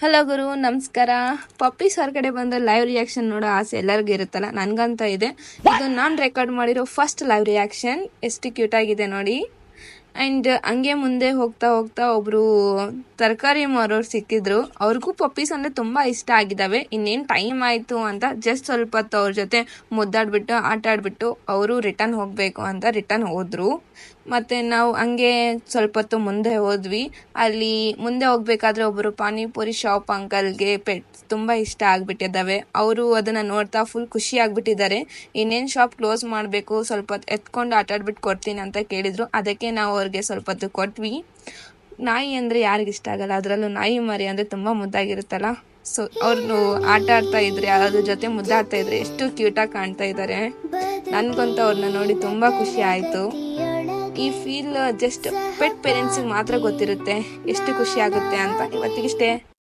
Hello ಗುರು, ನಮಸ್ಕಾರ. Puppies ಹೊರಗಡೆ ಬಂದ ಲೈವ್ ರಿಯಾಕ್ಷನ್ ನೋಡೋ ಆಸೆ ಎಲ್ಲರಿಗೂ ಇರುತ್ತಲ್ಲ, ನನಗಂತ ಇದೆ. ಇದು ನಾನು ರೆಕಾರ್ಡ್ ಮಾಡಿರೋ ಫಸ್ಟ್ ಲೈವ್ ರಿಯಾಕ್ಷನ್. ಎಷ್ಟು ಕ್ಯೂಟ್ ಆಗಿದೆ ನೋಡಿ. ಆ್ಯಂಡ್ ಹಂಗೆ ಮುಂದೆ ಹೋಗ್ತಾ ಹೋಗ್ತಾ ಒಬ್ಬರು ತರಕಾರಿ ಮಾರೋರು ಸಿಕ್ಕಿದ್ರು. ಅವ್ರಿಗೂ ಪಪ್ಪೀಸ್ ಅಂದರೆ ತುಂಬ ಇಷ್ಟ ಆಗಿದ್ದಾವೆ. ಇನ್ನೇನು ಟೈಮ್ ಆಯಿತು ಅಂತ ಜಸ್ಟ್ ಸ್ವಲ್ಪ ಹೊತ್ತು ಅವ್ರ ಜೊತೆ ಮುದ್ದಾಡ್ಬಿಟ್ಟು ಆಟ ಆಡ್ಬಿಟ್ಟು ಅವರು ರಿಟರ್ನ್ ಹೋಗಬೇಕು ಅಂತ ರಿಟರ್ನ್ ಹೋದರು. ಮತ್ತು ನಾವು ಹಂಗೆ ಸ್ವಲ್ಪ ಹೊತ್ತು ಮುಂದೆ ಹೋದ್ವಿ. ಅಲ್ಲಿ ಮುಂದೆ ಹೋಗ್ಬೇಕಾದ್ರೆ ಒಬ್ಬರು ಪಾನಿಪುರಿ ಶಾಪ್ ಅಂಕಲ್ಗೆ ಪೆಟ್ಸ್ ತುಂಬ ಇಷ್ಟ ಆಗಿಬಿಟ್ಟಿದ್ದಾವೆ. ಅವರು ಅದನ್ನು ನೋಡ್ತಾ ಫುಲ್ ಖುಷಿ ಆಗಿಬಿಟ್ಟಿದ್ದಾರೆ. ಇನ್ನೇನು ಶಾಪ್ ಕ್ಲೋಸ್ ಮಾಡಬೇಕು, ಸ್ವಲ್ಪ ಹೊತ್ತು ಎತ್ಕೊಂಡು ಆಟಾಡ್ಬಿಟ್ಟು ಕೊಡ್ತೀನಿ ಅಂತ ಕೇಳಿದರು. ಅದಕ್ಕೆ ನಾವು ಅವ್ರಿಗೆ ಸ್ವಲ್ಪ ಹೊತ್ತು ಕೊಟ್ವಿ. ನಾಯಿ ಅಂದರೆ ಯಾರಿಗಿಷ್ಟ ಆಗಲ್ಲ, ಅದರಲ್ಲೂ ನಾಯಿ ಮರಿ ಅಂದರೆ ತುಂಬ ಮುದ್ದಾಗಿರುತ್ತಲ್ಲ. ಸೊ ಅವ್ರನ್ನು ಆಟ ಆಡ್ತಾ ಇದ್ರೆ, ಅದ್ರ ಜೊತೆ ಮುದ್ದಾಡ್ತಾ ಇದ್ರೆ ಎಷ್ಟು ಕ್ಯೂಟಾಗಿ ಕಾಣ್ತಾ ಇದ್ದಾರೆ. ನನಗಂತೂ ಅವ್ರನ್ನ ನೋಡಿ ತುಂಬ ಖುಷಿ ಆಯಿತು. ಈ ಫೀಲ್ ಜಸ್ಟ್ ಪೆಟ್ ಪೇರೆಂಟ್ಸಿಗೆ ಮಾತ್ರ ಗೊತ್ತಿರುತ್ತೆ ಎಷ್ಟು ಖುಷಿ ಆಗುತ್ತೆ ಅಂತ. ಇವತ್ತಿಗಿಷ್ಟೇ.